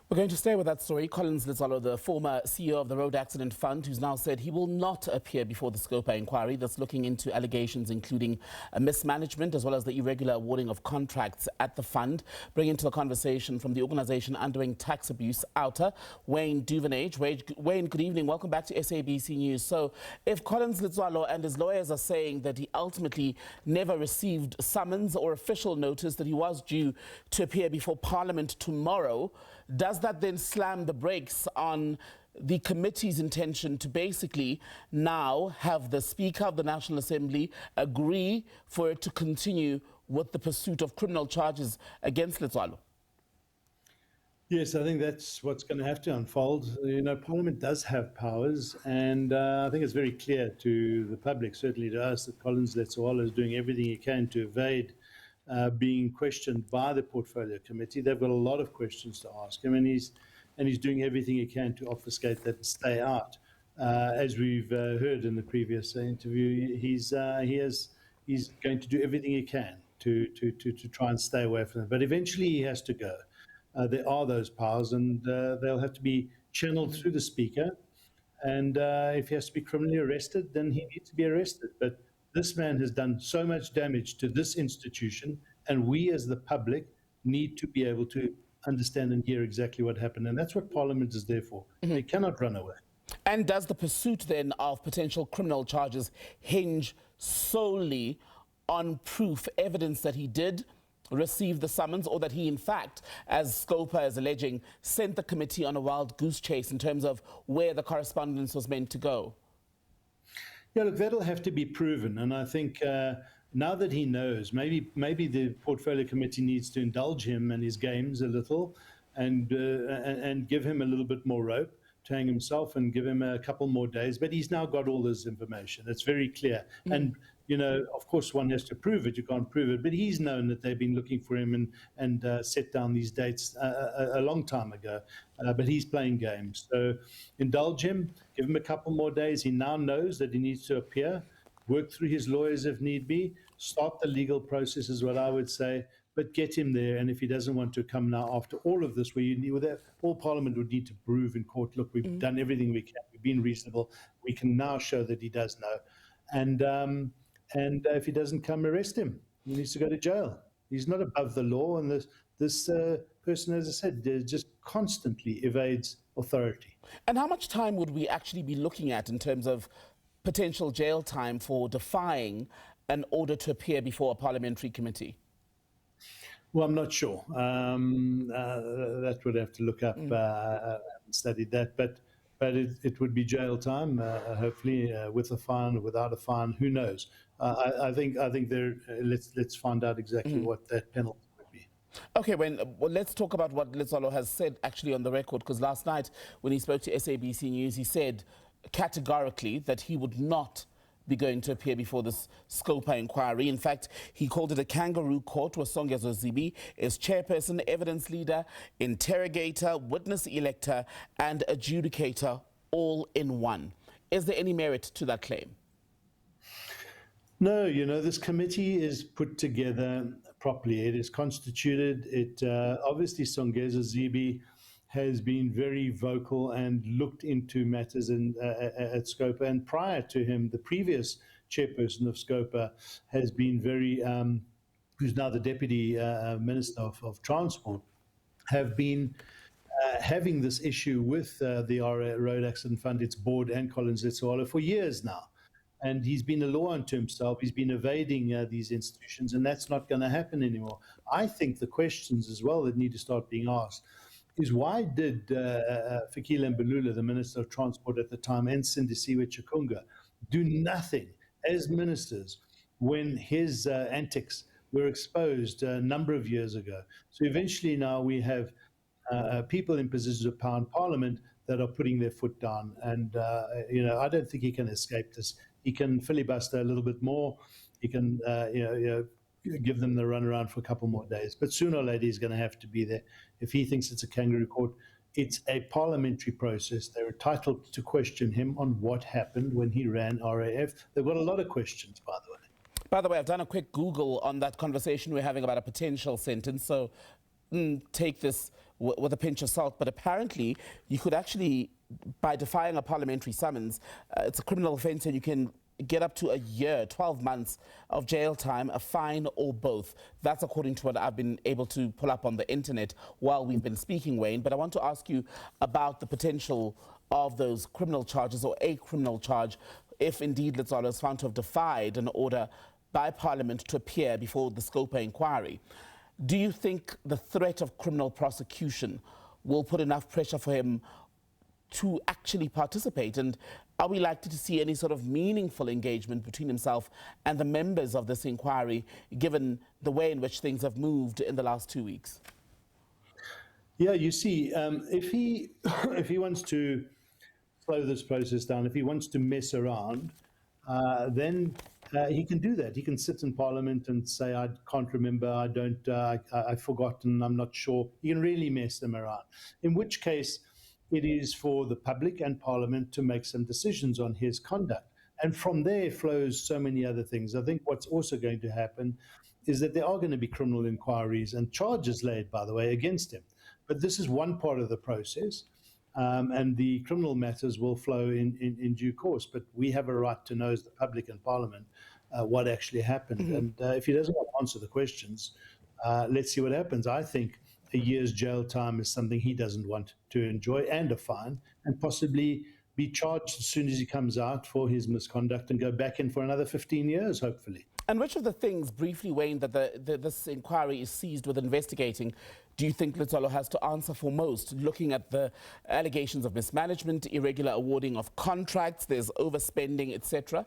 We're going to stay with that story. Collins Letsoalo, the former CEO of the Road Accident Fund, who's now said he will not appear before the SCOPA inquiry that's looking into allegations including mismanagement as well as the irregular awarding of contracts at the fund. Bringing to the conversation from the organisation undergoing tax abuse, OUTA, Wayne Duvenage. Wayne, good evening. Welcome back to SABC News. So if Collins Letsoalo and his lawyers are saying that he ultimately never received summons or official notice that he was due to appear before Parliament tomorrow, does that then slam the brakes on the committee's intention to basically now have the Speaker of the National Assembly agree for it to continue with the pursuit of criminal charges against Letsoalo? Yes, I think that's what's going to have to unfold. You know, Parliament does have powers, and I think it's very clear to the public, certainly to us, that Collins Letsoalo is doing everything he can to evade being questioned by the Portfolio Committee. They've got a lot of questions to ask him, and he's doing everything he can to obfuscate that and stay out. As we've heard in the previous interview, he's going to do everything he can to try and stay away from it. But eventually he has to go. There are those powers, and they'll have to be channeled through the Speaker. And if he has to be criminally arrested, then he needs to be arrested. But this man has done so much damage to this institution, and we as the public need to be able to understand and hear exactly what happened. And that's what Parliament is there for. They cannot run away. And does the pursuit then of potential criminal charges hinge solely on proof, evidence that he did receive the summons, or that he, in fact, as SCOPA is alleging, sent the committee on a wild goose chase in terms of where the correspondence was meant to go? Yeah, look, that'll have to be proven. And I think now that he knows, maybe the Portfolio Committee needs to indulge him and his games a little and give him a little bit more rope to hang himself and give him a couple more days. But he's now got all this information. It's very clear. And, you know, of course, one has to prove it. You can't prove it. But he's known that they've been looking for him and set down these dates a long time ago. But he's playing games. So indulge him, give him a couple more days. He now knows that he needs to appear, work through his lawyers if need be, start the legal process is what I would say, but get him there. And if he doesn't want to come now after all of this, where you need, all Parliament would need to prove in court, look, we've done everything we can, we've been reasonable, we can now show that he does know. And if he doesn't come, arrest him. He needs to go to jail. He's not above the law, and this person, as I said, just constantly evades authority. And how much time would we actually be looking at in terms of potential jail time for defying an order to appear before a parliamentary committee? Well, I'm not sure. That would have to look up. I haven't studied that, but it would be jail time, hopefully with a fine or without a fine. Who knows? I think there. Let's find out exactly what that penalty would be. Okay, well, let's talk about what Letsoalo has said actually on the record, because last night when he spoke to SABC News, he said categorically that he would not be going to appear before this SCOPA inquiry. In fact, he called it a kangaroo court, where Songezo Zibi is chairperson, evidence leader, interrogator, witness elector, and adjudicator all in one. Is there any merit to that claim? No, you know, this committee is put together properly. It is constituted. It obviously, Songezo Zibi has been very vocal and looked into matters at SCOPA. And prior to him, the previous chairperson of SCOPA has been very, who's now the Deputy Minister of Transport, have been having this issue with the Road Accident Fund, its board, and Collins Letsoalo for years now. And he's been a law unto himself. He's been evading these institutions, and that's not going to happen anymore. I think the questions as well that need to start being asked is, why did Fikile Mbalula, the Minister of Transport at the time, and Sindisiwe Chikunga do nothing as ministers when his antics were exposed a number of years ago? So eventually now we have people in positions of power in Parliament that are putting their foot down. And, you know, I don't think he can escape this. He can filibuster a little bit more. He can, give them the runaround for a couple more days. But sooner or later, he's going to have to be there. If he thinks it's a kangaroo court, it's a parliamentary process. They're entitled to question him on what happened when he ran RAF. They've got a lot of questions, by the way. By the way, I've done a quick Google on that conversation we're having about a potential sentence. So take this with a pinch of salt, but apparently you could actually, by defying a parliamentary summons, it's a criminal offence and you can get up to a year, 12 months of jail time, a fine, or both. That's according to what I've been able to pull up on the internet while we've been speaking, Wayne. But I want to ask you about the potential of those criminal charges, or a criminal charge, if indeed Letsoalo is found to have defied an order by Parliament to appear before the SCOPA inquiry. Do you think the threat of criminal prosecution will put enough pressure for him to actually participate? And are we likely to see any sort of meaningful engagement between himself and the members of this inquiry, given the way in which things have moved in the last 2 weeks? Yeah, you see, if he if he wants to slow this process down, if he wants to mess around, then he can do that. He can sit in Parliament and say, I can't remember, I don't, I've forgotten, I'm not sure. He can really mess them around, in which case it is for the public and Parliament to make some decisions on his conduct. And from there flows so many other things. I think what's also going to happen is that there are going to be criminal inquiries and charges laid, by the way, against him. But this is one part of the process. And the criminal matters will flow in due course. But we have a right to know, as the public and Parliament, what actually happened. Mm-hmm. And if he doesn't want to answer the questions, let's see what happens. I think a year's jail time is something he doesn't want to enjoy, and a fine, and possibly be charged as soon as he comes out for his misconduct and go back in for another 15 years, hopefully. And which of the things, briefly, Wayne, that this inquiry is seized with investigating, do you think Letsoalo has to answer for most, looking at the allegations of mismanagement, irregular awarding of contracts, there's overspending, etc.?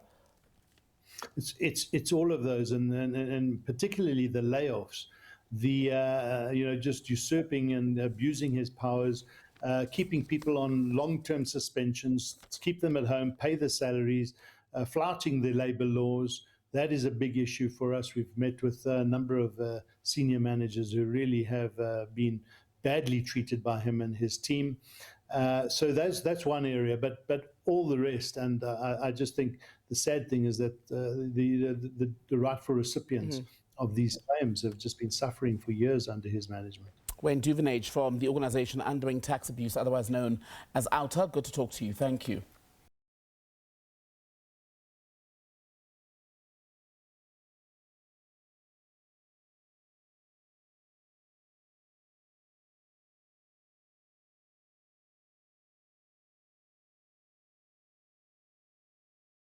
It's all of those, and particularly the layoffs, the just usurping and abusing his powers, keeping people on long-term suspensions, keep them at home, pay their salaries, flouting the labour laws. That is a big issue for us. We've met with a number of senior managers who really have been badly treated by him and his team. So that's one area, but all the rest. And I just think the sad thing is that the rightful recipients of these claims have just been suffering for years under his management. Wayne Duvenage from the organisation Undoing Tax Abuse, otherwise known as OUTA. Good to talk to you. Thank you.